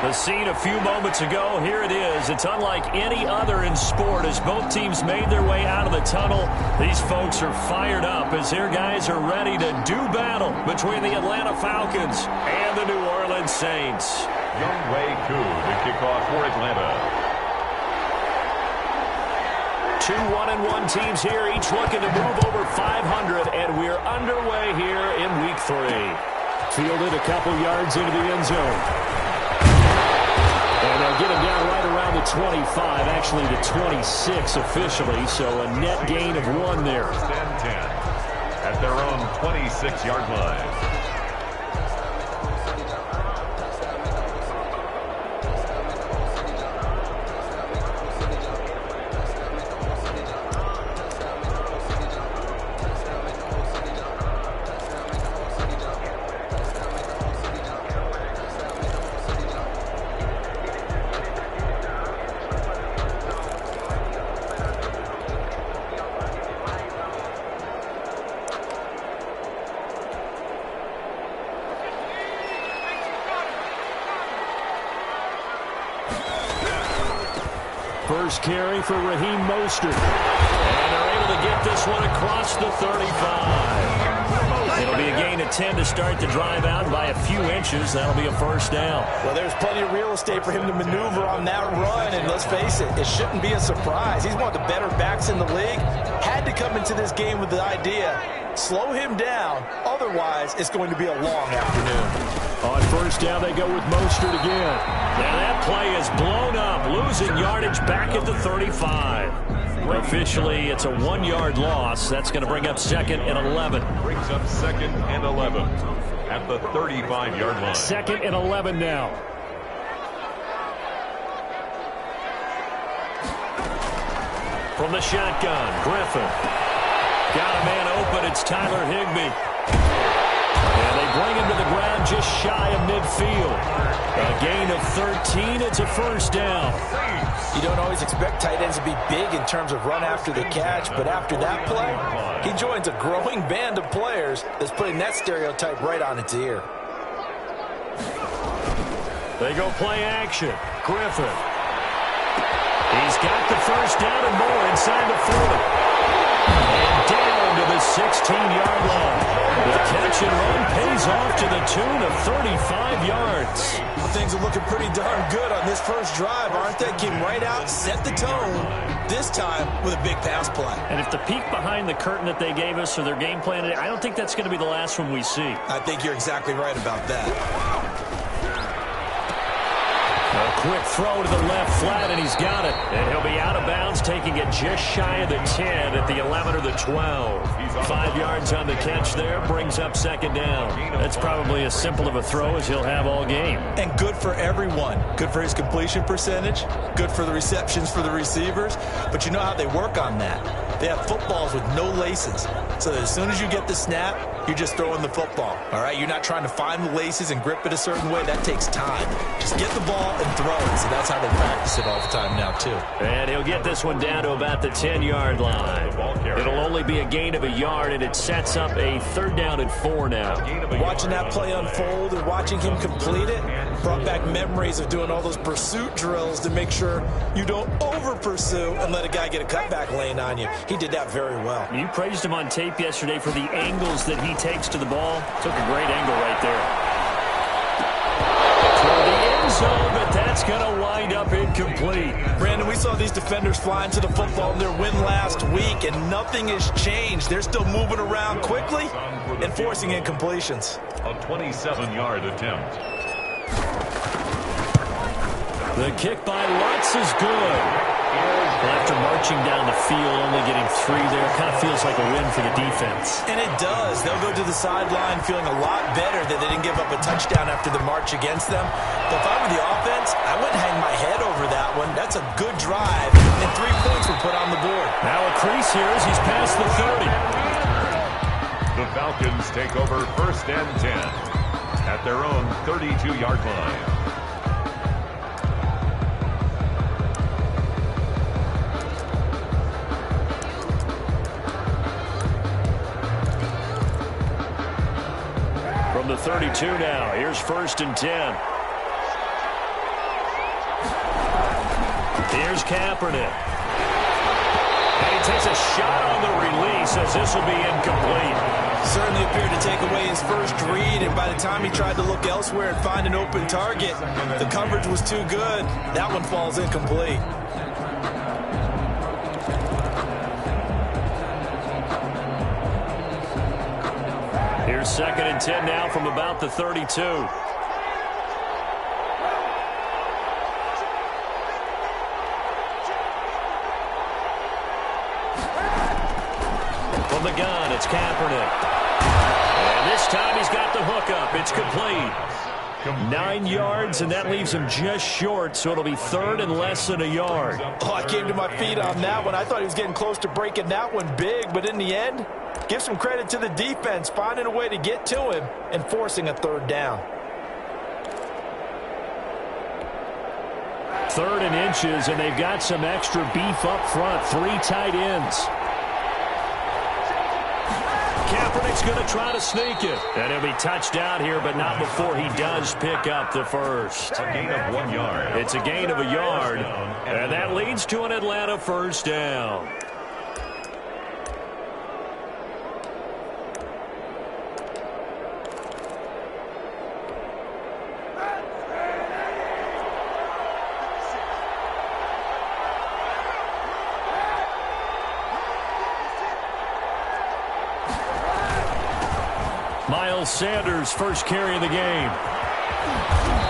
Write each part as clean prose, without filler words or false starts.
The scene a few moments ago, here it is. It's unlike any other in sport as both teams made their way out of the tunnel. These folks are fired up as their guys are ready to do battle between the Atlanta Falcons and the New Orleans Saints. Younghoe Koo to kick off for Atlanta. Two 1-1 teams here, each looking to move over 500, and we're underway here in Week 3. Fielded a couple yards into the end zone. And they'll get him down right around the 25, actually the 26 officially, so a net gain of 1 there. 10 at their own 26-yard line. First carry for Raheem Mostert. And they're able to get this one across the 35. It'll be a gain of 10 to start the drive out by a few inches. That'll be a first down. Well, there's plenty of real estate for him to maneuver on that run, and let's face it, it shouldn't be a surprise. He's one of the better backs in the league. Had to come into this game with the idea, slow him down, otherwise it's going to be a long afternoon. On first down, they go with Mostert again. And that play is blown up, losing yardage back at the 35. Officially, it's a 1-yard loss. That's going to bring up 2nd and 11. Brings up 2nd and 11 at the 35-yard line. 2nd and 11 now. From the shotgun, Griffin. Got a man open. It's Tyler Higbee. And they bring him to the ground just shy of midfield. A gain of 13. It's a first down. You don't always expect tight ends to be big in terms of run after the catch, but after that play, he joins a growing band of players that's putting that stereotype right on its ear. They go play action. Griffin. He's got the first down and more inside the 40. And down to the 16-yard line. The catch and run pays off to the tune of 35 yards. Well, things are looking pretty darn good on this first drive, aren't they? Came right out, set the tone, this time with a big pass play. And if the peek behind the curtain that they gave us or their game plan, I don't think that's going to be the last one we see. I think you're exactly right about that. A quick throw to the left flat, and he's got it. And he'll be out of bounds, taking it just shy of the 10 at the 11 or the 12. 5 yards on the catch there, brings up 2nd down. That's probably as simple of a throw as he'll have all game. And good for everyone. Good for his completion percentage, good for the receptions for the receivers. But you know how they work on that. They have footballs with no laces. So that as soon as you get the snap, you're just throwing the football. All right, you're not trying to find the laces and grip it a certain way. That takes time. Just get the ball and throw it. So that's how they practice it all the time now, too. And he'll get this one down to about the 10-yard line. It'll only be a gain of a yard, and it sets up a 3rd down and 4 now. Watching that play unfold and watching him complete it brought back memories of doing all those pursuit drills to make sure you don't over-pursue and let a guy get a cutback lane on you. He did that very well. You praised him on tape yesterday for the angles that he takes to the ball. Took a great angle right there. Toward the end zone, but that's going to wind up incomplete. Brandon, we saw these defenders flying to the football in their win last week, and nothing has changed. They're still moving around quickly and forcing incompletions. A 27-yard attempt. The kick by Lutz is good. After marching down the field, only getting 3 there, kind of feels like a win for the defense. And it does. They'll go to the sideline feeling a lot better that they didn't give up a touchdown after the march against them. But if I were the offense, I wouldn't hang my head over that one. That's a good drive, and 3 points were put on the board. Now a crease here as he's past the 30. The Falcons take over 1st and 10 at their own 32-yard line. From the 32 now, here's 1st and 10. Here's Kaepernick. And he takes a shot on the release as this will be incomplete. Certainly appeared to take away his first read, and by the time he tried to look elsewhere and find an open target, the coverage was too good. That one falls incomplete. Here's 2nd and 10 now from about the 32. From the gun, it's Kaepernick. And this time he's got the hookup. It's complete. 9 yards, and that leaves him just short, so it'll be 3rd and less than a yard. Oh, I came to my feet on that one. I thought he was getting close to breaking that one big, but in the end, give some credit to the defense, finding a way to get to him and forcing a 3rd down. 3rd and inches, and they've got some extra beef up front. 3 tight ends. Kaepernick's going to try to sneak it. And he'll be touched out here, but not before he does pick up the first. A gain of 1 yard. It's a gain of a yard, and that leads to an Atlanta first down. Miles Sanders first carry of the game.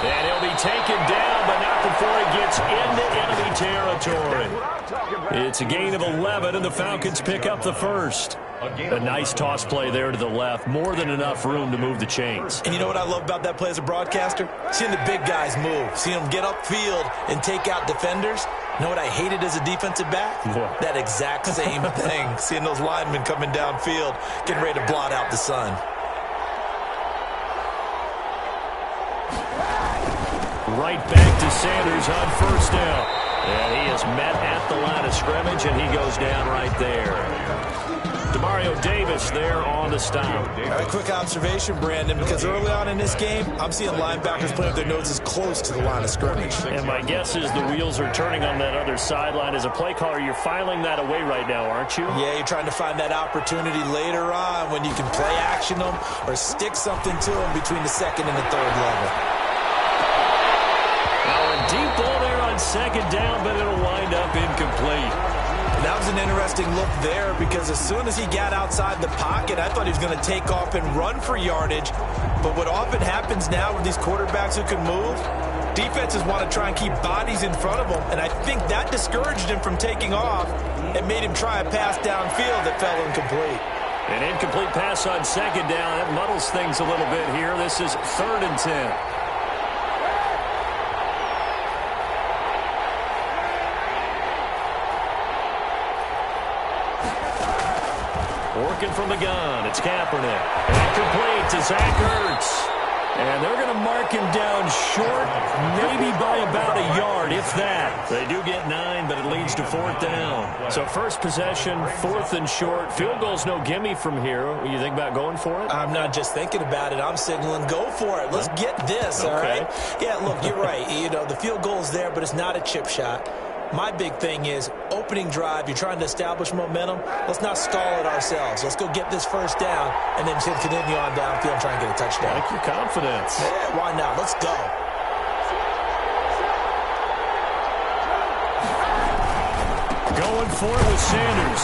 And he'll be taken down, but not before he gets into enemy territory. It's a gain of 11, and the Falcons pick up the first. A nice toss play there to the left. More than enough room to move the chains. And you know what I love about that play as a broadcaster? Seeing the big guys move. Seeing them get upfield and take out defenders. You know what I hated as a defensive back? What? That exact same thing. Seeing those linemen coming downfield, getting ready to blot out the sun. Right back to Sanders on first down. And he is met at the line of scrimmage, and he goes down right there. Demario Davis there on the stop. A quick observation, Brandon, because early on in this game, I'm seeing linebackers playing with their noses close to the line of scrimmage. And my guess is the wheels are turning on that other sideline. As a play caller, you're filing that away right now, aren't you? Yeah, you're trying to find that opportunity later on when you can play action them or stick something to them between the 2nd and the 3rd level. Deep ball there on 2nd down, but it'll wind up incomplete. That was an interesting look there because as soon as he got outside the pocket, I thought he was going to take off and run for yardage. But what often happens now with these quarterbacks who can move, defenses want to try and keep bodies in front of them, and I think that discouraged him from taking off and made him try a pass downfield that fell incomplete. An incomplete pass on 2nd down. That muddles things a little bit here. This is 3rd and 10. Working from the gun, it's Kaepernick. And complete to Zach Ertz. And they're going to mark him down short, maybe by about a yard, if that. They do get 9, but it leads to 4th down. So first possession, 4th and short. Field goal's no gimme from here. You think about going for it? I'm not just thinking about it. I'm signaling go for it. Let's get this, all right? Yeah, look, you're right. You know, the field goal's there, but it's not a chip shot. My big thing is opening drive. You're trying to establish momentum. Let's not stall it ourselves. Let's go get this first down and then continue on downfield and try and get a touchdown. I like your confidence. Yeah, why not? Let's go. Going for it with Sanders.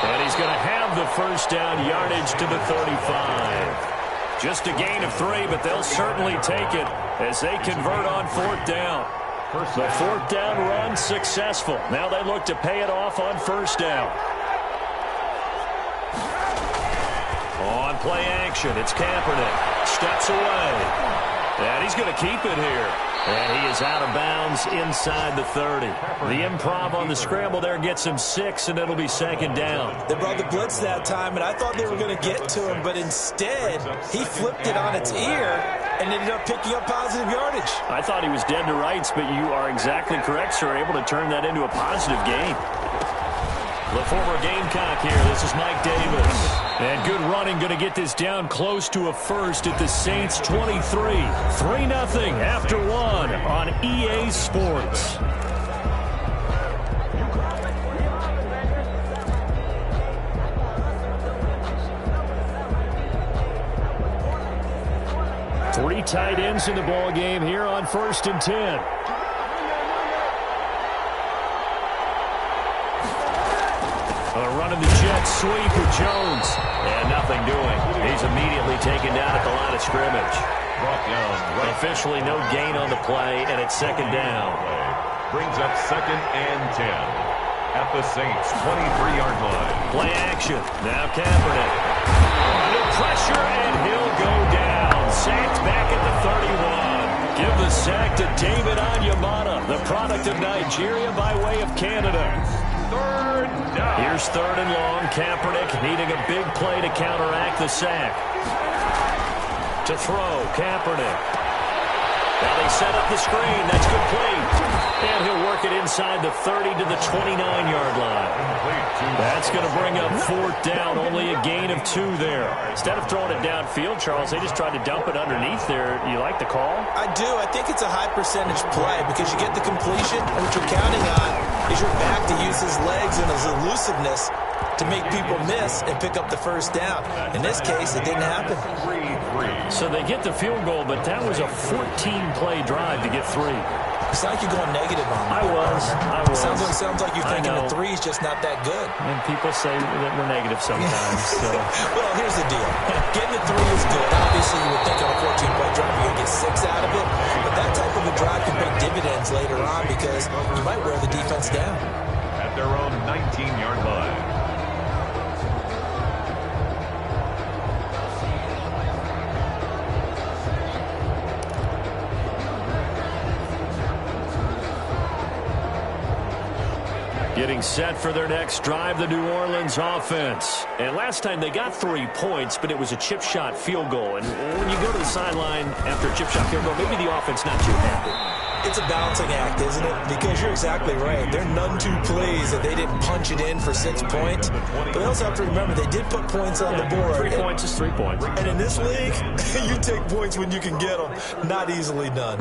And he's going to have the first down, yardage to the 35. Just a gain of 3, but they'll certainly take it as they convert on 4th down. The 4th down run successful. Now they look to pay it off on first down. On play action, it's Kaepernick. Steps away. And he's going to keep it here. And he is out of bounds inside the 30. The improv on the scramble there gets him 6, and it'll be 2nd down. They brought the blitz that time, and I thought they were going to get to him, but instead he flipped it on its ear and ended up picking up positive yardage. I thought he was dead to rights, but you are exactly correct, sir. Able to turn that into a positive gain. The former Gamecock here. This is Mike Davis. And good running, going to get this down close to a first at the Saints 23. 3-0 after 1 on EA Sports. Three tight ends in the ball game here on 1st and 10. Running the jet sweep with Jones. And nothing doing. He's immediately taken down at the line of scrimmage. Brought down. Right. Officially no gain on the play, and it's 2nd down. Brings up 2nd and 10 at the Saints' 23-yard line. Play action. Now Kaepernick. Under pressure, and he'll go down. Sacked back at the 31. Give the sack to David Onyemata, the product of Nigeria by way of Canada. 3rd down. Here's 3rd and long. Kaepernick needing a big play to counteract the sack. To throw, Kaepernick. Now they set up the screen. That's complete. And he'll work it inside the 30 to the 29-yard line. That's going to bring up 4th down. Only a gain of 2 there. Instead of throwing it downfield, Charles, they just tried to dump it underneath there. You like the call? I do. I think it's a high-percentage play because you get the completion, and what you're counting on is your back to use his legs and his elusiveness to make people miss and pick up the 1st down. In this case, it didn't happen. So they get the field goal, but that was a 14-play drive to get 3. It's like you're going negative on me. I was. Sounds like you're thinking the 3 is just not that good. And people say that we're negative sometimes. So. Well, here's the deal. Getting the 3 is good. Obviously, you would think on a 14-play drive you're going to get 6 out of it. But that type of a drive can pay dividends later on because you might wear the defense down. At their own 19-yard line. Getting set for their next drive, the New Orleans offense. And last time they got 3 points, but it was a chip shot field goal. And when you go to the sideline after a chip shot field goal, maybe the offense not too happy. It's a balancing act, isn't it? Because you're exactly right. They're none too pleased that they didn't punch it in for 6 points. But they also have to remember they did put points on the board. 3 points is 3 points. And in this league, you take points when you can get them. Not easily done.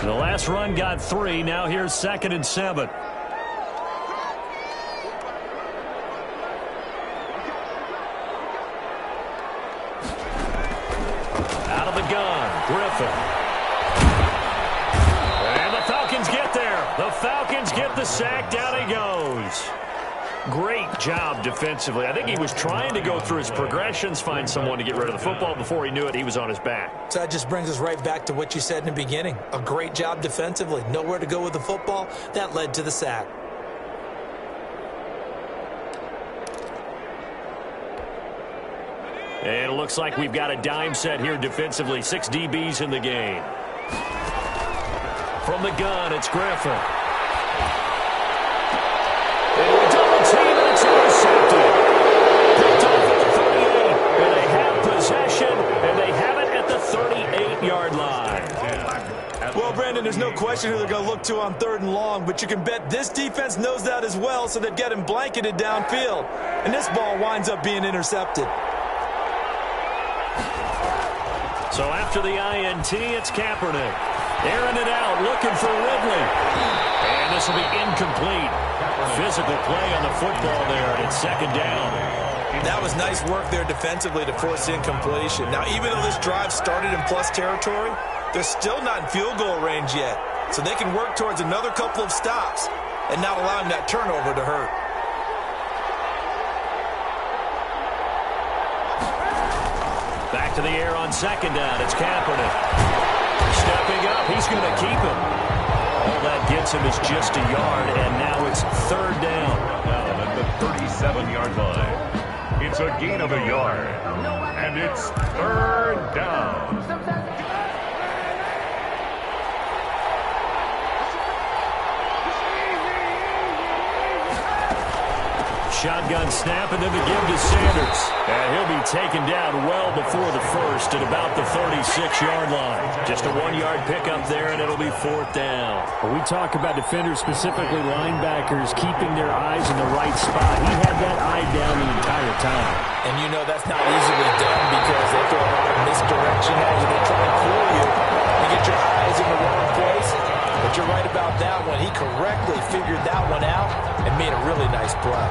The last run got 3. Now here's 2nd and 7. Out of the gun, Griffin. And the Falcons get there. The Falcons get the sack. Down he goes. Great job defensively. I think he was trying to go through his progressions, find someone to get rid of the football. Before he knew it, he was on his back. So that just brings us right back to what you said in the beginning. A great job defensively. Nowhere to go with the football. That led to the sack. And it looks like we've got a dime set here defensively. 6 DBs in the game. From the gun, it's Griffin. Team, and it's intercepted. Picked off at the 38, and they have possession, and they have it at the 38-yard line. Well, Brandon, there's no question who they're going to look to on 3rd and long, but you can bet this defense knows that as well, so they've got him blanketed downfield. And this ball winds up being intercepted. So after the INT, it's Kaepernick. Airing it out, looking for Ridley. And this will be incomplete. Physical play on the football there, and it's 2nd down. That was nice work there defensively to force incompletion. Now, even though this drive started in plus territory, they're still not in field goal range yet. So they can work towards another couple of stops and not allowing that turnover to hurt. Back to the air on 2nd down. It's Kaepernick. Stepping up. He's going to keep him. All that gets him is just a yard, and now it's 3rd down. Down at the 37-yard line. It's a gain of a yard, and it's 3rd down. Shotgun snap, and then the give to Sanders. And he'll be taken down well before the first at about the 36-yard line. Just a 1-yard pickup there, and it'll be 4th down. When we talk about defenders, specifically linebackers, keeping their eyes in the right spot, he had that eye down the entire time. And you know that's not easily done because they throw a lot of misdirection at you. They try to fool you and get your eyes in the wrong place. But you're right about that one. He correctly figured that one out and made a really nice play.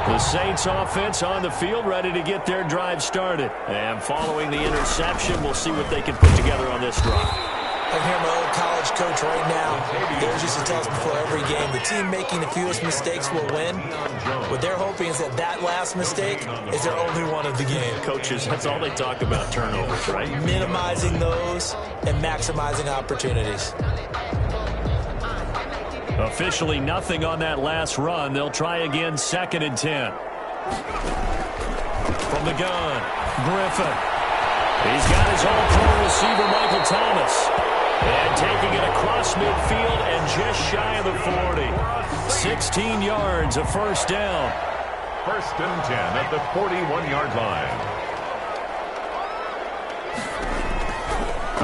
The Saints offense on the field, ready to get their drive started. And following the interception, we'll see what they can put together on this drive. I hear my old college coach right now. They used to tell us before every game, the team making the fewest mistakes will win. What they're hoping is that that last mistake is their only one of the game. Coaches, that's all they talk about, turnovers, right? Minimizing those and maximizing opportunities. Officially nothing on that last run. They'll try again, 2nd and 10. From the gun, Griffin. He's got his all-pro receiver, Michael Thomas. And taking it across midfield and just shy of the 40. 16 yards, a first down. 1st and 10 at the 41-yard line.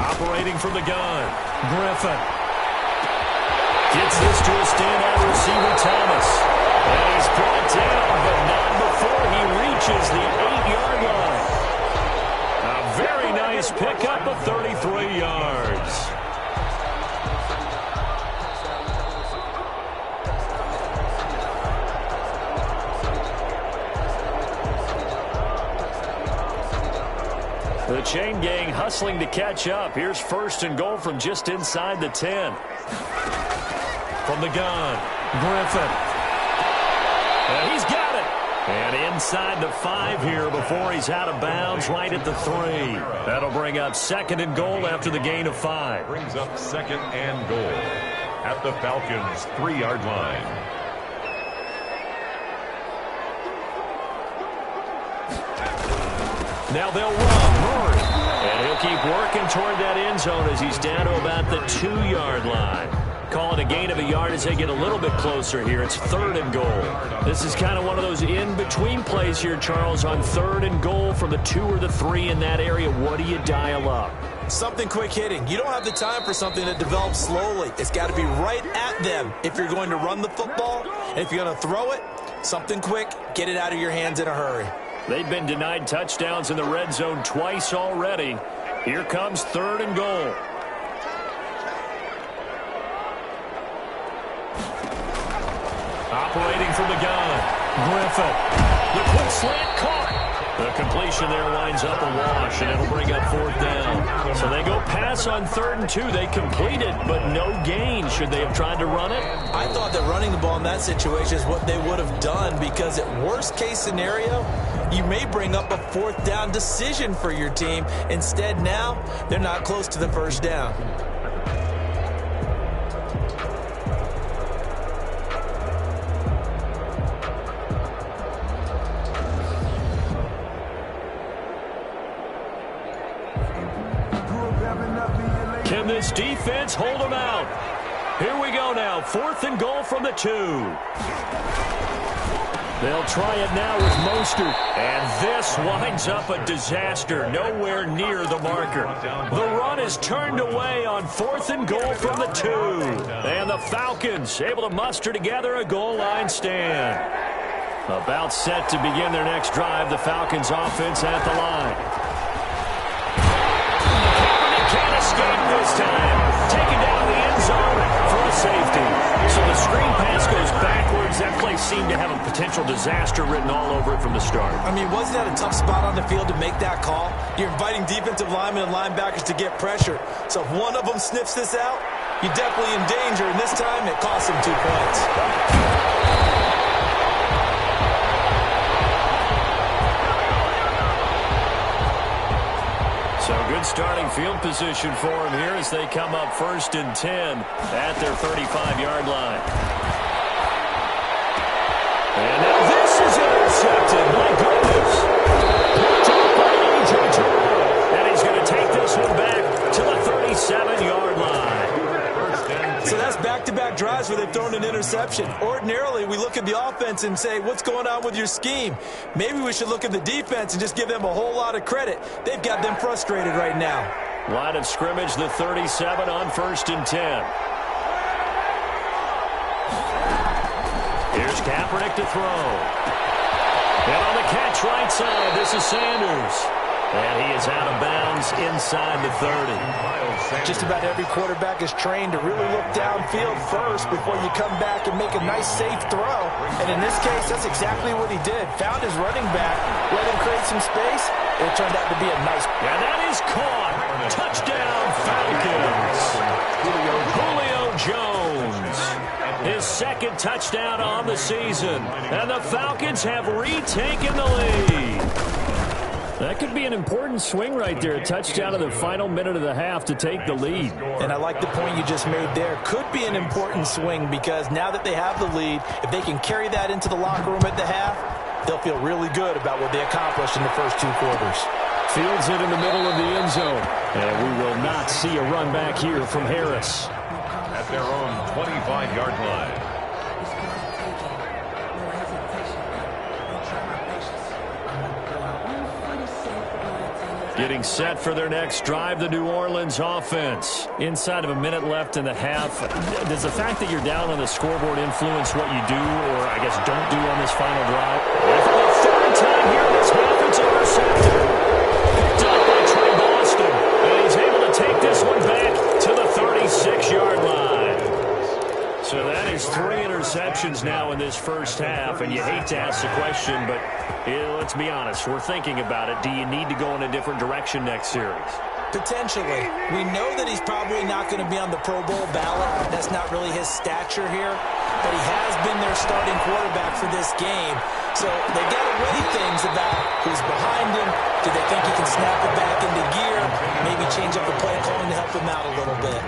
Operating from the gun, Griffin. Gets this to a standout receiver, Thomas. And he's brought down, but not before he reaches the 8-yard line. A very nice pickup of 33 yards. The chain gang hustling to catch up. Here's 1st and goal from just inside the 10. From the gun, Griffin. And he's got it. And inside the 5 here before he's out of bounds, right at the 3. That'll bring up 2nd and goal after the gain of 5. Brings up 2nd and goal at the Falcons' 3-yard line. Now they'll run. Murray. And he'll keep working toward that end zone as he's down to about the 2-yard line. Call it a gain of a yard as they get a little bit closer here. It's 3rd and goal. This is kind of one of those in-between plays here, Charles, on 3rd and goal from the 2 or the 3 in that area. What do you dial up? Something quick hitting. You don't have the time for something that develops slowly. It's got to be right at them if you're going to run the football. And if you're going to throw it, something quick, get it out of your hands in a hurry. They've been denied touchdowns in the red zone twice already. Here comes 3rd and goal. Operating from the gun, Griffin. The quick slant caught. The completion there winds up a wash, and it'll bring up 4th down. So they go pass on 3rd and 2. They complete it, but no gain. Should they have tried to run it? I thought that running the ball in that situation is what they would have done, because at worst case scenario, you may bring up a 4th down decision for your team. Instead, now, they're not close to the 1st down. Can this defense hold them out? Here we go now. 4th and goal from the 2. They'll try it now with Mostert. And this winds up a disaster. Nowhere near the marker. The run is turned away on 4th and goal from the 2. And the Falcons able to muster together a goal line stand. About set to begin their next drive. The Falcons offense at the line. Can't escape this time. Taken down the end zone for a safety. So the screen pass goes backwards. That play seemed to have a potential disaster written all over it from the start. I mean, wasn't that a tough spot on the field to make that call? You're inviting defensive linemen and linebackers to get pressure. So if one of them sniffs this out, you're definitely in danger. And this time, it cost them 2 points. So good starting field position for them here as they come up 1st and 10 at their 35-yard line. And now this is intercepted. My goodness. And he's going to take this one back to the 37-yard line. So that's back-to-back drives where they've thrown an interception. Ordinarily, we look at the offense and say, what's going on with your scheme? Maybe we should look at the defense and just give them a whole lot of credit. They've got them frustrated right now. Line of scrimmage, the 37 on 1st and 10. Here's Kaepernick to throw. And on the catch right side, this is Sanders. And he is out of bounds inside the 30. Just about every quarterback is trained to really look downfield first before you come back and make a nice, safe throw. And in this case, that's exactly what he did. Found his running back, let him create some space. It turned out to be a nice... And that is caught. Touchdown, Falcons. Julio Jones. His second touchdown on the season. And the Falcons have retaken the lead. That could be an important swing right there. A touchdown in the final minute of the half to take the lead. And I like the point you just made there. Could be an important swing because now that they have the lead, if they can carry that into the locker room at the half, they'll feel really good about what they accomplished in the first two quarters. Fields it in the middle of the end zone. And we will not see a run back here from Harris. At their own 25-yard line. Getting set for their next drive, the New Orleans offense. Inside of a minute left in the half. Does the fact that you're down on the scoreboard influence what you do, or I guess don't do on this final drive? And for the third time here in this half, it's intercepted. Picked up by Trey Boston. And he's able to take this one back to the 36-yard line. So that is 3 interceptions now in this first half, and you hate to ask the question, but let's be honest, we're thinking about it. Do you need to go in a different direction next series? Potentially. We know that he's probably not going to be on the Pro Bowl ballot. That's not really his stature here, but he has been their starting quarterback for this game. So they got to weigh things about who's behind him. Do they think he can snap it back into gear? Maybe change up the play calling to help him out a little bit.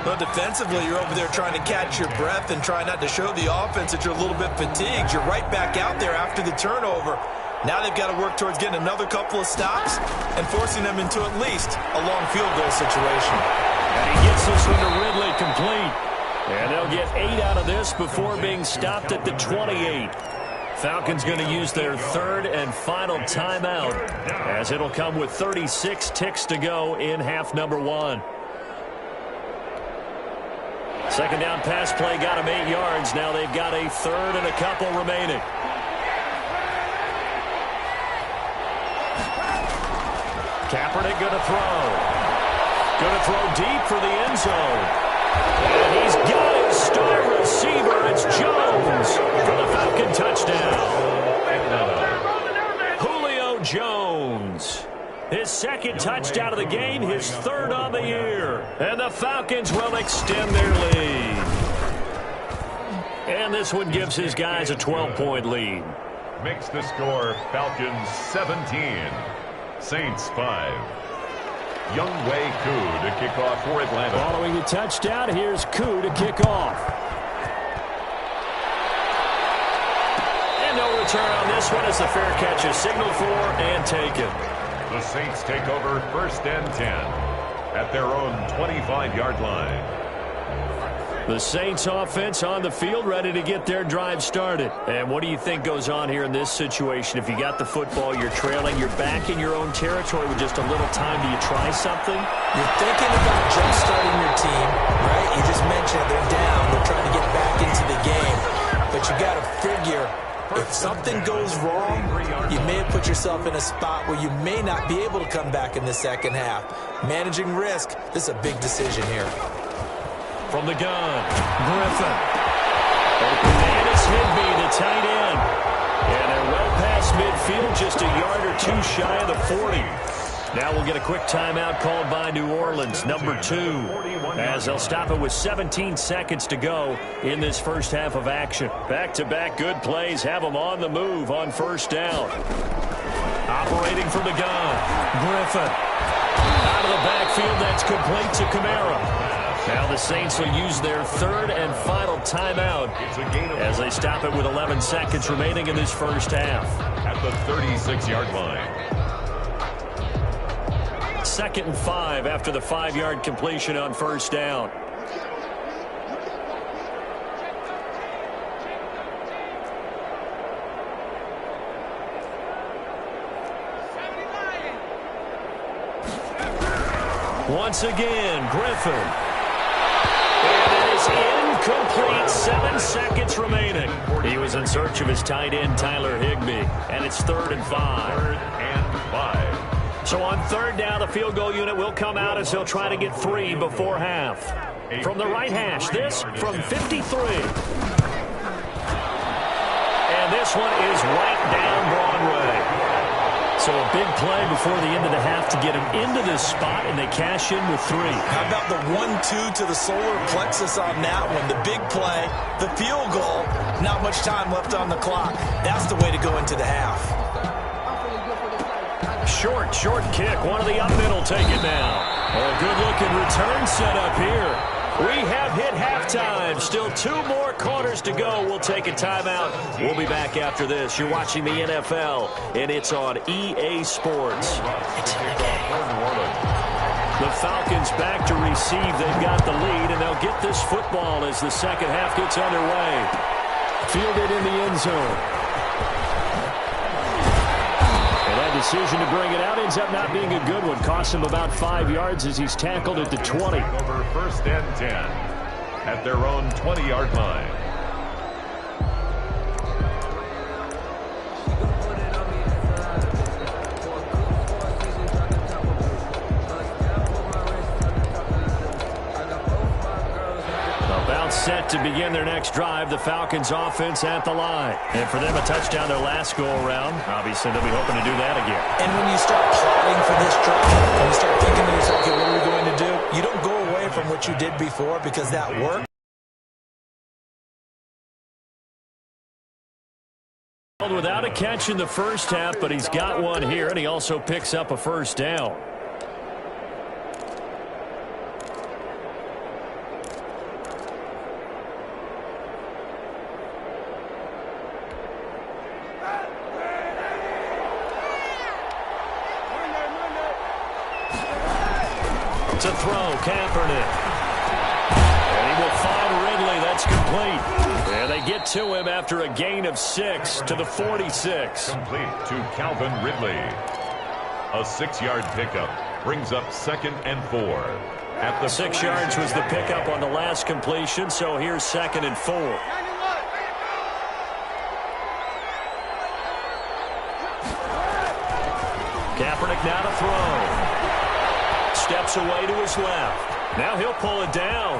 Well, defensively, you're over there trying to catch your breath and try not to show the offense that you're a little bit fatigued. You're right back out there after the turnover. Now they've got to work towards getting another couple of stops and forcing them into at least a long field goal situation. And he gets this one to Ridley complete. And they'll get 8 out of this before being stopped at the 28. Falcons going to use their third and final timeout as it'll come with 36 ticks to go in half number 1. Second down pass play got him 8 yards. Now they've got a third and a couple remaining. Kaepernick going to throw. Going to throw deep for the end zone. And he's got his star receiver. It's Jones for the Falcon touchdown. Julio Jones. His second touchdown of the game, his third on the year. And the Falcons will extend their lead. And this one gives his guys a 12-point lead. Makes the score Falcons 17, Saints 5. Younghoe Koo to kick off for Atlanta. Following the touchdown, here's Koo to kick off. And no return on this one as the fair catch is signaled for and taken. The Saints take over 1st and 10 at their own 25-yard line. The Saints offense on the field ready to get their drive started. And what do you think goes on here in this situation? If you got the football, you're trailing, you're back in your own territory with just a little time. Do you try something? You're thinking about jump-starting your team, right? You just mentioned they're down. They're trying to get back into the game. But you got to figure, if something goes wrong, you may have put yourself in a spot where you may not be able to come back in the second half. Managing risk, this is a big decision here. From the gun, Griffin. Open man is Higbee, the tight end. And they're well past midfield, just a yard or two shy of the 40. Now we'll get a quick timeout called by New Orleans, number 2, as they'll stop it with 17 seconds to go in this first half of action. Back-to-back good plays have them on the move on first down. Operating from the gun, Griffin. Out of the backfield, that's complete to Kamara. Now the Saints will use their third and final timeout as they stop it with 11 seconds remaining in this first half. At the 36-yard line. 2nd and 5 after the 5-yard completion on first down. Once again, Griffin. And it is incomplete. 7 seconds remaining. He was in search of his tight end, Tyler Higbee. And it's 3rd and 5. 3rd and 5. So on third down, the field goal unit will come out as he'll try to get 3 before half. From the right hash, this from 53. And this one is right down Broadway. So a big play before the end of the half to get him into this spot, and they cash in with 3. How about the 1-2 to the solar plexus on that one? The big play, the field goal, not much time left on the clock. That's the way to go into the half. Short kick. One of the up middle take it now. A good-looking return set up here. We have hit halftime. Still 2 more quarters to go. We'll take a timeout. We'll be back after this. You're watching the NFL, and it's on EA Sports. It's in the game. The Falcons back to receive. They've got the lead, and they'll get this football as the second half gets underway. Fielded in the end zone. Decision to bring it out ends up not being a good one. Costs him about 5 yards as he's tackled at the 20. Over 1st and 10 at their own 20-yard line. Set to begin their next drive. The Falcons offense at the line. And for them, a touchdown their last go-around. Obviously, they'll be hoping to do that again. And when you start plotting for this drive, when you start thinking to yourself, okay, what are we going to do? You don't go away from what you did before because that worked. Without a catch in the first half, but he's got one here, and he also picks up a first down. To throw, Kaepernick. And he will find Ridley. That's complete. And they get to him after a gain of 6 to the 46. Complete to Calvin Ridley. A 6-yard pickup brings up 2nd and 4. At the 6 yards was the pickup on the last completion, so here's 2nd and 4. Kaepernick now to throw. Steps away to his left. Now he'll pull it down.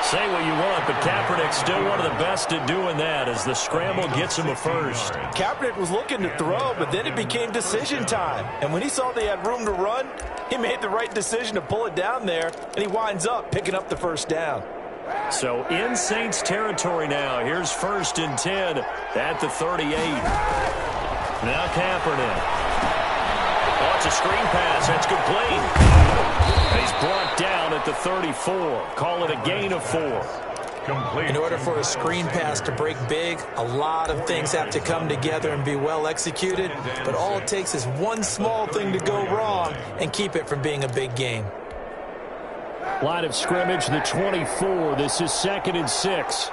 Say what you want, but Kaepernick's still one of the best at doing that as the scramble gets him a first. Kaepernick was looking to throw, but then it became decision time. And when he saw they had room to run, he made the right decision to pull it down there, and he winds up picking up the first down. So in Saints territory now. Here's 1st and 10 at the 38. Now Kaepernick. Oh, it's a screen pass. That's complete. He's brought down at the 34. Call it a gain of 4. Complete. In order for a screen pass to break big, a lot of things have to come together and be well executed. But all it takes is one small thing to go wrong and keep it from being a big game. Line of scrimmage, the 24. This is 2nd and 6.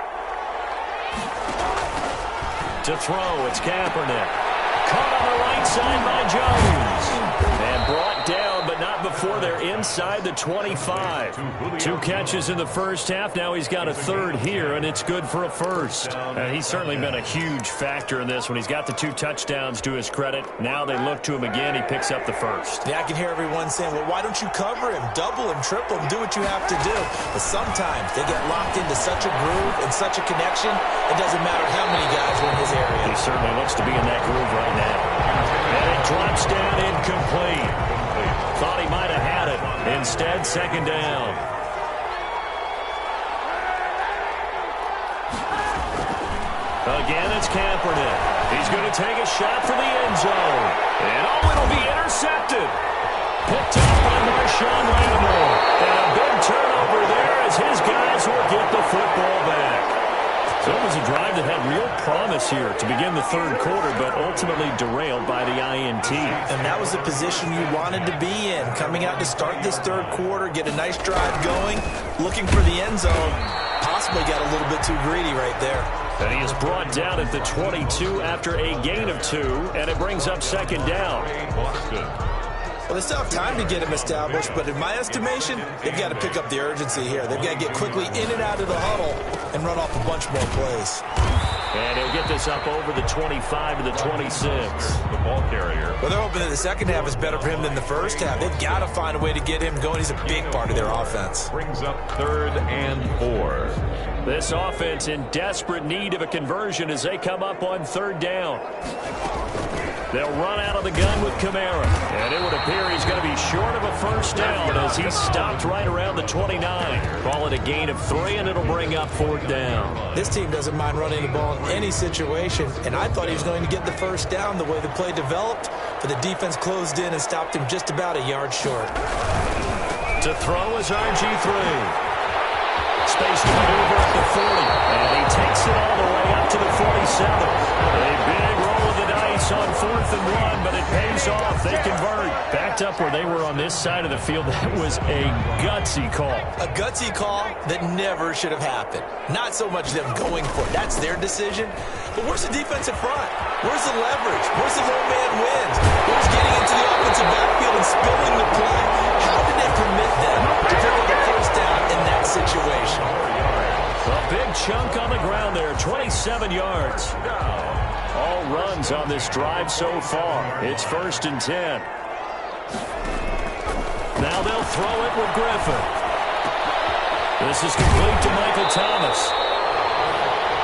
To throw, it's Kaepernick. Caught on the right side by Jones. And brought down, but not before they're inside the 25. 2 catches in the first half. Now he's got a 3rd here, and it's good for a first. He's certainly been a huge factor in this when he's got the 2 touchdowns to his credit. Now they look to him again. He picks up the first. Yeah, I can hear everyone saying, well, why don't you cover him, double him, triple him, do what you have to do. But sometimes they get locked into such a groove and such a connection, it doesn't matter how many guys are in his area. He certainly looks to be in that groove right now. And it drops down incomplete. Thought he might have had it. Instead, 2nd down. Again, it's Kaepernick. He's going to take a shot for the end zone. And it'll be intercepted. Picked up by Marshawn Lattimore. And a big turnover there as his guys will get the football back. So it was a drive that had real promise here to begin the 3rd quarter, but ultimately derailed by the INT. And that was the position you wanted to be in. Coming out to start this 3rd quarter, get a nice drive going, looking for the end zone. Possibly got a little bit too greedy right there. And he is brought down at the 22 after a gain of 2, and it brings up 2nd down. Well, they still have time to get him established, but in my estimation, they've got to pick up the urgency here. They've got to get quickly in and out of the huddle and run off a bunch more plays. And he'll get this up over the 25 to the 26. The ball carrier. Well, they're hoping that the second half is better for him than the first half. They've got to find a way to get him going. He's a big part of their offense. Brings up 3rd and 4. This offense in desperate need of a conversion as they come up on 3rd down. They'll run out of the gun with Kamara. And it would appear he's going to be short of a first down as he's stopped right around the 29. Call it a gain of 3, and it'll bring up 4th down. This team doesn't mind running the ball in any situation, and I thought he was going to get the first down the way the play developed, but the defense closed in and stopped him just about a yard short. To throw is RG3. Space to maneuver at the 40, and he takes it all the way up to the 47. A big roll of the dice on 4th and 1, but it pays off. They convert. Backed up where they were on this side of the field. That was a gutsy call. A gutsy call that never should have happened. Not so much them going for it. That's their decision. But where's the defensive front? Where's the leverage? Where's the low man wins? Where's getting into the offensive backfield and spilling the play? How did they permit them to pick up the first down in that situation? A big chunk on the ground there, 27 yards. All runs on this drive so far. It's 1st and 10. Now they'll throw it with Griffin. This is complete to Michael Thomas.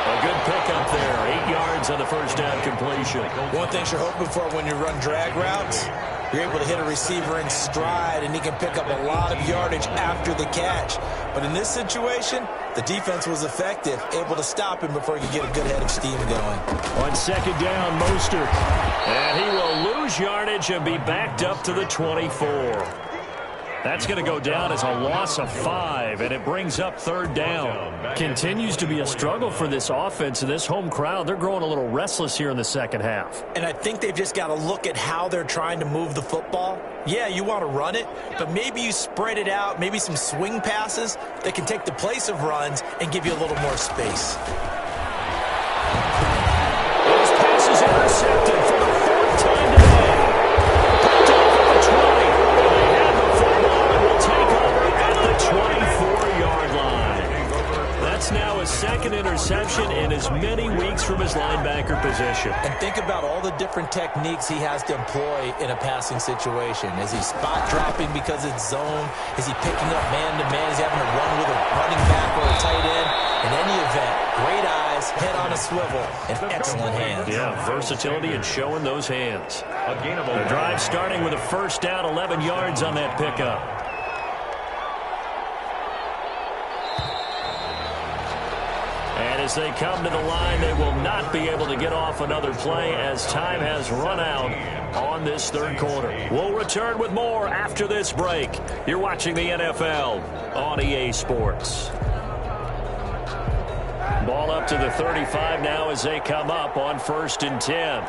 A good pickup there, 8 yards on the first down completion. One thing you're hoping for when you run drag routes, you're able to hit a receiver in stride, and he can pick up a lot of yardage after the catch. But in this situation, the defense was effective, able to stop him before he could get a good head of steam going. On 2nd down, Mostert. And he will lose yardage and be backed up to the 24. That's going to go down as a loss of 5, and it brings up 3rd down. Continues to be a struggle for this offense and this home crowd. They're growing a little restless here in the second half. And I think they've just got to look at how they're trying to move the football. Yeah, you want to run it, but maybe you spread it out, maybe some swing passes that can take the place of runs and give you a little more space. Those passes intercepted for the 4th time today. Picked off at the 20. They have the football and will take over at the 24-yard line. That's now his 2nd interception in as many weeks from his linebacker position. And think about all the different techniques he has to employ in a passing situation. Is he spot dropping because it's zone? Is he picking up man-to-man? Is he having to run with a running back or a tight end? In any event, great eyes, head on a swivel, and excellent hands. Yeah, versatility and showing those hands. The drive starting with a first down, 11 yards on that pickup. And as they come to the line, they will not be able to get off another play as time has run out on this 3rd quarter. We'll return with more after this break. You're watching the NFL on EA Sports. Ball up to the 35 now as they come up on 1st and 10.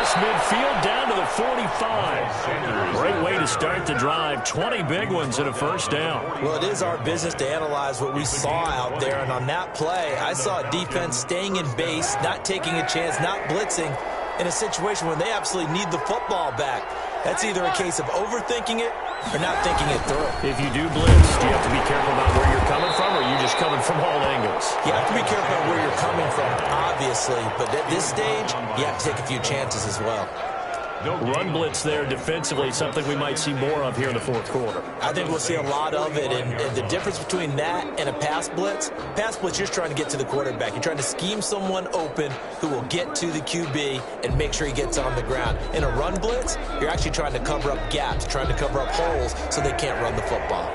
Midfield down to the 45. Great way to start the drive. 20 big ones and a first down. Well, it is our business to analyze what we saw out there. And on that play, I saw a defense staying in base, not taking a chance, not blitzing in a situation where they absolutely need the football back. That's either a case of overthinking it or not thinking it through. If you do blitz, do you have to be careful about where you're coming from, or are you just coming from all angles? You have to be careful about where you're coming from, obviously. But at this stage, you have to take a few chances as well. Run blitz there defensively, something we might see more of here in the 4th quarter. I think we'll see a lot of it, and the difference between that and a pass blitz, you're just trying to get to the quarterback. You're trying to scheme someone open who will get to the QB and make sure he gets on the ground. In a run blitz, you're actually trying to cover up gaps, trying to cover up holes so they can't run the football.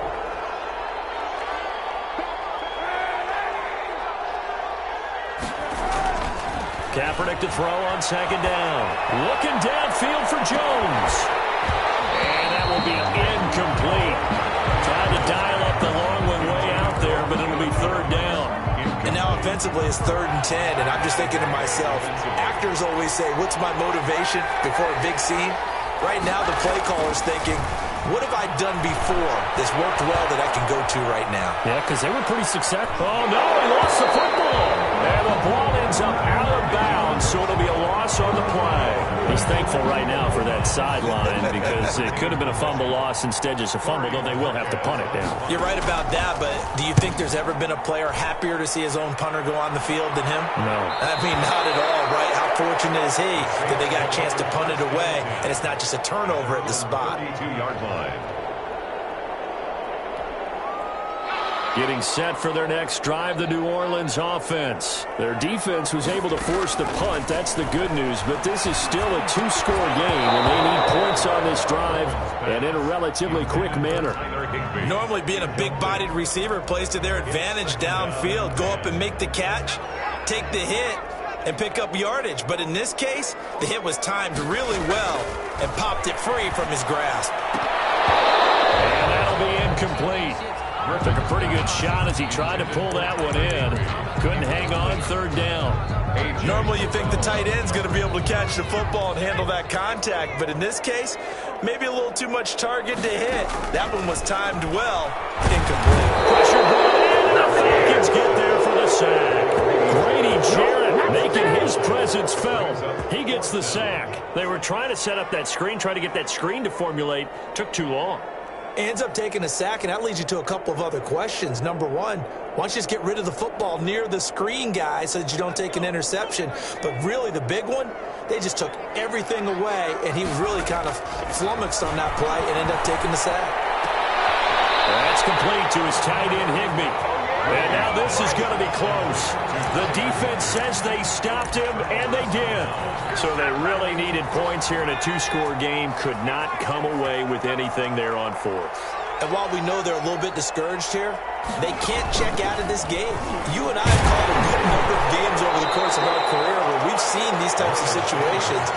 Kaepernick to throw on 2nd down. Looking downfield for Jones. And that will be incomplete. Trying to dial up the long one way out there, but it'll be 3rd down. And now offensively it's 3rd and 10, and I'm just thinking to myself, actors always say, what's my motivation before a big scene? Right now the play caller's thinking, what have I done before that's worked well that I can go to right now? Yeah, because they were pretty successful. Oh, no, he lost the football. And the ball ends up out of bounds, so it'll be a loss on the play. He's thankful right now for that sideline because it could have been a fumble loss, instead just a fumble, though they will have to punt it down. You're right about that, but do you think there's ever been a player happier to see his own punter go on the field than him? No. I mean, not at all, right? How fortunate is he that they got a chance to punt it away, and it's not just a turnover at the spot. 32-yard line. Getting set for their next drive, the New Orleans offense. Their defense was able to force the punt. That's the good news, but this is still a two-score game, and they need points on this drive and in a relatively quick manner. Normally being a big-bodied receiver plays to their advantage downfield. Go up and make the catch, take the hit, and pick up yardage. But in this case, the hit was timed really well and popped it free from his grasp. And that'll be incomplete. Took a pretty good shot as he tried to pull that one in. Couldn't hang on, third down. Normally you think the tight end's going to be able to catch the football and handle that contact, but in this case, maybe a little too much target to hit. That one was timed well. Incomplete. Pressure brought in, and the Falcons get there for the sack. Grady Jarrett making his presence felt. He gets the sack. They were trying to set up that screen, try to get that screen to formulate. Took too long. Ends up taking a sack, and that leads you to a couple of other questions. Number one, why don't you just get rid of the football near the screen guy so that you don't take an interception? But really, the big one, they just took everything away, and he was really kind of flummoxed on that play and ended up taking the sack. That's complete to his tight end, Higbee. And now this is going to be close. The defense says they stopped him, and they did. So they really needed points here in a two-score game. Could not come away with anything there on fourth. And while we know they're a little bit discouraged here, they can't check out of this game. You and I have called a good number of games over the course of our career where we've seen these types of situations.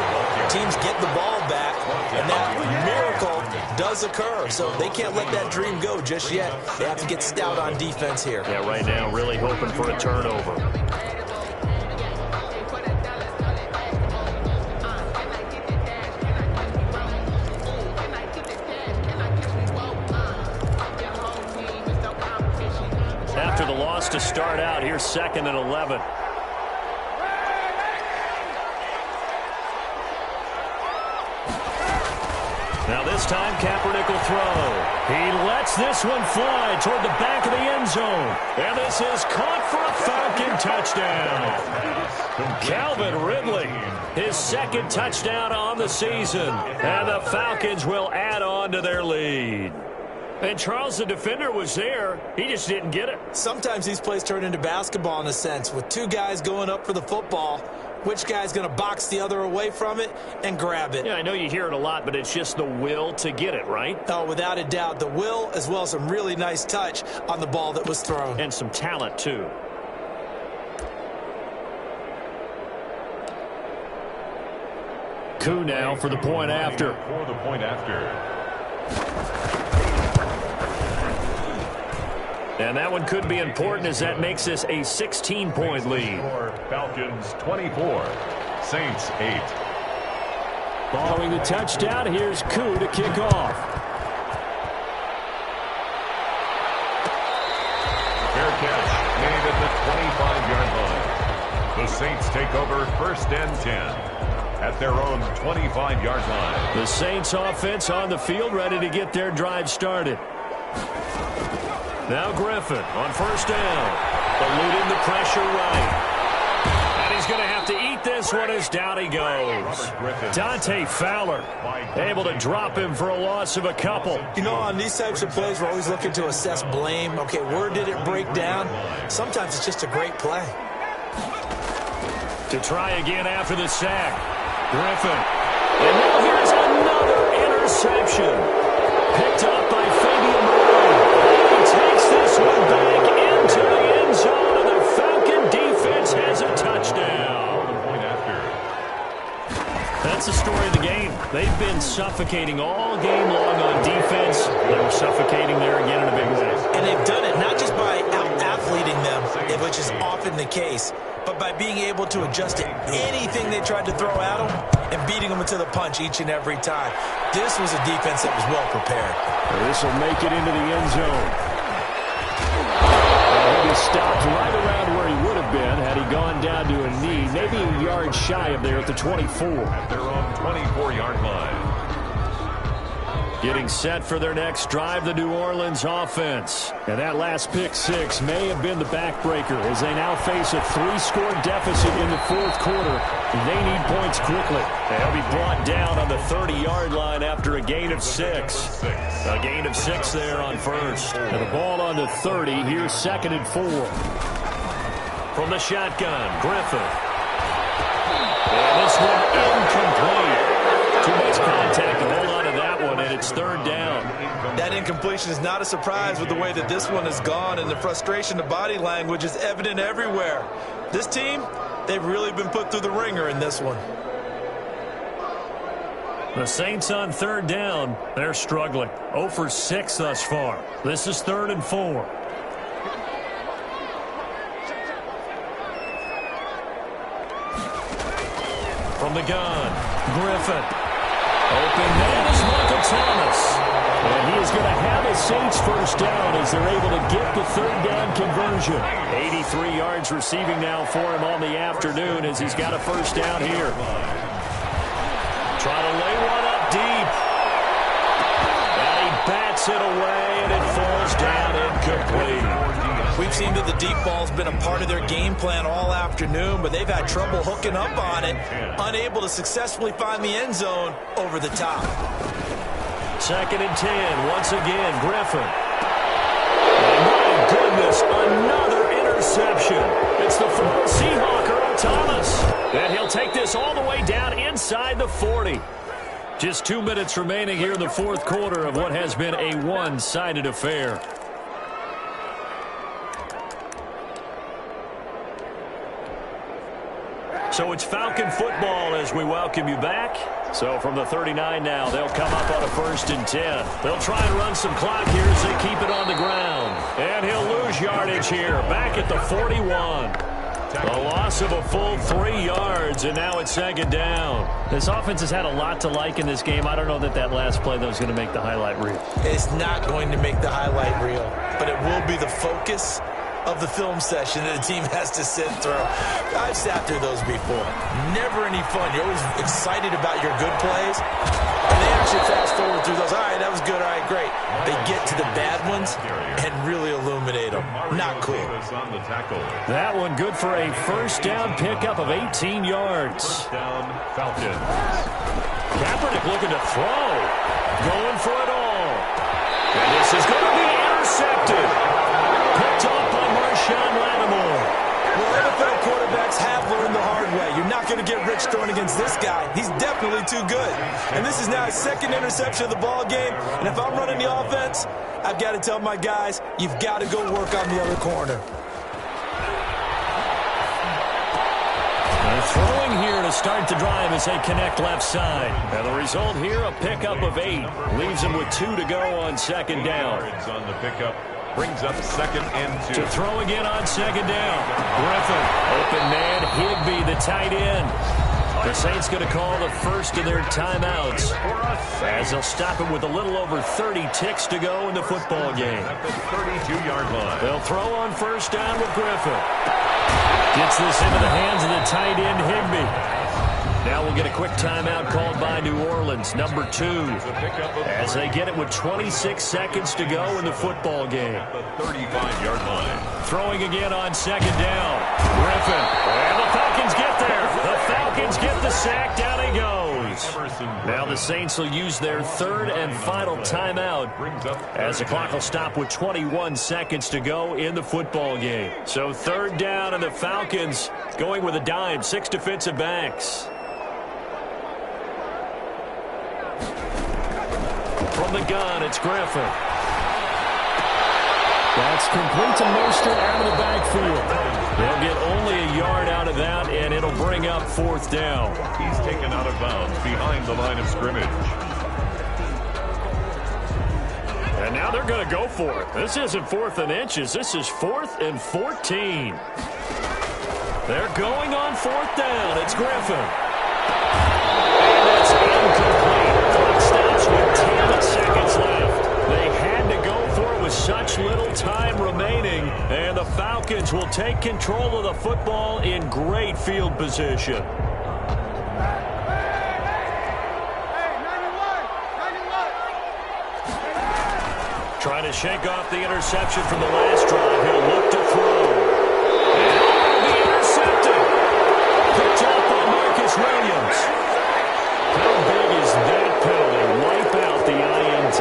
Teams get the ball back, and that miracle does occur. So they can't let that dream go just yet. They have to get stout on defense here. Yeah, right now really hoping for a turnover. After the loss to start out, here's 2nd and 11. Now this time, Kaepernick will throw. He lets this one fly toward the back of the end zone. And this is caught for a Falcon touchdown. Calvin Ridley, his 2nd touchdown on the season. And the Falcons will add on to their lead. And Charles, the defender, was there. He just didn't get it. Sometimes these plays turn into basketball in a sense, with two guys going up for the football. Which guy's going to box the other away from it and grab it? Yeah, I know you hear it a lot, but it's just the will to get it, right? Oh, without a doubt. The will, as well as some really nice touch on the ball that was thrown. And some talent, too. Koo now for the point after. For the point after. And that one could be important as that makes this a 16-point lead. Falcons 24, Saints 8. Following the touchdown, here's Koo to kick off. Fair catch made at the 25-yard line. The Saints take over 1st and 10 at their own 25-yard line. The Saints offense on the field, ready to get their drive started. Now Griffin on 1st down, eluding the pressure right. And he's going to have to eat this one as down he goes. Dante Fowler able to drop him for a loss of a couple. You know, on these types of plays, we're always looking to assess blame. Okay, where did it break down? Sometimes it's just a great play. To try again after the sack. Griffin. And now here's another interception. Picked up by Fabian Moreau. He takes this one back into the end zone, and the Falcon defense has a touchdown. That's the story of the game. They've been suffocating all game long on defense. They were suffocating there again in a big way. And they've done it not just by out-athleting them, which is often often the case, but by being able to adjust to anything they tried to throw at them and beating them into the punch each and every time. This was a defense that was well prepared. This will make it into the end zone. He'll be stopped right around where he would have been had he gone down to a knee, maybe a yard shy of there at the 24. At their own 24-yard line. Getting set for their next drive, the New Orleans offense. And that last pick six may have been the backbreaker as they now face a 3-score deficit in the fourth quarter. They need points quickly. They'll be brought down on the 30-yard line after a gain of 6. A gain of 6 there on first. And the ball on the 30. Here's 2nd and 4. From the shotgun, Griffin. And this one incomplete. Too much contact to hold on to that one, and it's 3rd down. That incompletion is not a surprise with the way that this one has gone, and the frustration of body language is evident everywhere. This team, they've really been put through the ringer in this one. The Saints on 3rd down. They're struggling. 0 for 6 thus far. This is 3rd and 4. From the gun, Griffin. Open man is Michael Thomas. And he is going to have a Saints first down as they're able to get the 3rd down conversion. 83 yards receiving now for him on the afternoon as he's got a first down here. Trying to lay one up deep. And he bats it away, and it falls down incomplete. We've seen that the deep ball's been a part of their game plan all afternoon, but they've had trouble hooking up on it, unable to successfully find the end zone over the top. 2nd and 10, once again, Griffin. And my goodness, another interception. It's the former Seahawk, Earl Thomas. And he'll take this all the way down inside the 40. Just 2 minutes remaining here in the fourth quarter of what has been a one-sided affair. So it's Falcon football as we welcome you back. So from the 39 now, they'll come up on a 1st and 10. They'll try and run some clock here as they keep it on the ground. And he'll lose yardage here, back at the 41. A loss of a full 3 yards, and now it's 2nd down. This offense has had a lot to like in this game. I don't know that that last play, though, is going to make the highlight reel. It's not going to make the highlight reel, but it will be the focus of the film session that the team has to sit through. I've sat through those before. Never any fun. You're always excited about your good plays, and they actually fast forward through those. All right, that was good. All right, great. They get to the bad ones and really illuminate them. Not cool. That one good for a first down pickup of 18 yards. First down, Falcons. Kaepernick looking to throw. Going for it all. And this is going to be intercepted. Picked off by Marshawn Lattimore. Well, NFL quarterbacks have learned the hard way. You're not going to get rich throwing against this guy. He's definitely too good. And this is now his 2nd interception of the ball game. And if I'm running the offense, I've got to tell my guys, you've got to go work on the other corner. They're throwing here to start the drive as they connect left side. And the result here, a pickup of 8. Leaves them with 2 to go on 2nd down. On the pickup. Brings up 2nd and 2. To throw again on 2nd down. Griffin, open man, Higbee, the tight end. The Saints going to call the first of their timeouts as they'll stop him with a little over 30 ticks to go in the football game. At the 32-yard line. They'll throw on first down with Griffin. Gets this into the hands of the tight end, Higbee. Now we'll get a quick timeout called by New Orleans, number 2, as they get it with 26 seconds to go in the football game. At the 35-yard line. Throwing again on 2nd down. Griffin. And the Falcons get there. The Falcons get the sack. Down he goes. Now the Saints will use their 3rd and final timeout as the clock will stop with 21 seconds to go in the football game. So 3rd down, and the Falcons going with a dime. 6 defensive backs. From the gun, it's Griffin. That's complete to Mostert out of the backfield. They'll get only a yard out of that, and it'll bring up 4th down. He's taken out of bounds behind the line of scrimmage. And now they're going to go for it. This isn't 4th and inches. This is 4th and 14. They're going on 4th down. It's Griffin. And it's incomplete. Clock stops with 10 seconds left. They had to go for it with such little time remaining. And the Falcons will take control of the football in great field position. Trying to shake off the interception from the last drive. He'll look to throw. And it'll be intercepted. Picked up by Marcus Williams. How big is that penalty? Wipe out the INT.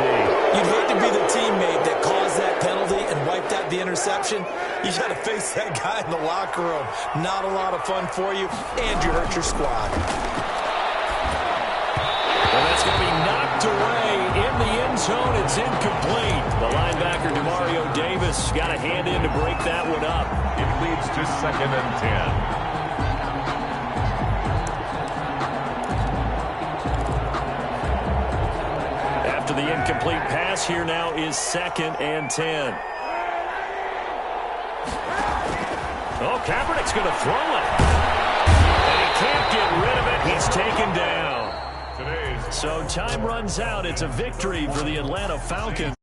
You'd hate to be the teammate that caused that penalty and wiped out the interception. You got to face that guy in the locker room. Not a lot of fun for you, and you hurt your squad. And that's going to be knocked away in the end zone. It's incomplete. The linebacker, Demario Davis, got a hand in to break that one up. It leads to 2nd and 10. After the incomplete pass, here now is 2nd and 10. Oh, Kaepernick's going to throw it. And he can't get rid of it. He's taken down. So time runs out. It's a victory for the Atlanta Falcons.